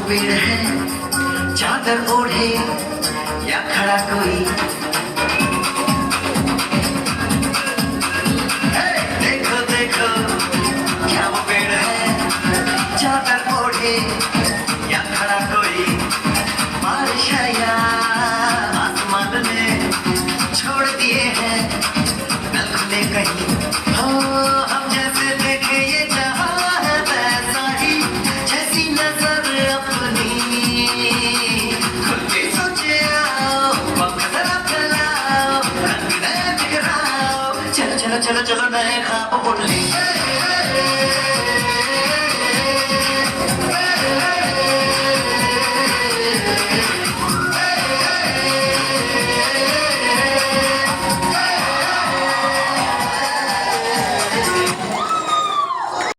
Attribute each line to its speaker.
Speaker 1: पेड़ है चादर ओढ़े या खड़ा कोई, देखो देखो क्या वो पेड़ है चादर ओढ़े या खड़ा कोई। बारिश है या आसमान ने छोड़ दिए हैं नल खुले कहीं। हो हम जैसे देखे ये जहां है वैसा ही, जैसी नजर अपनी खुल के सोचे आओ, वक्त जरा फैलाओ, रंग नए बिखराओ, चलो चलो चलो चलो नए ख्वाब बुन ले।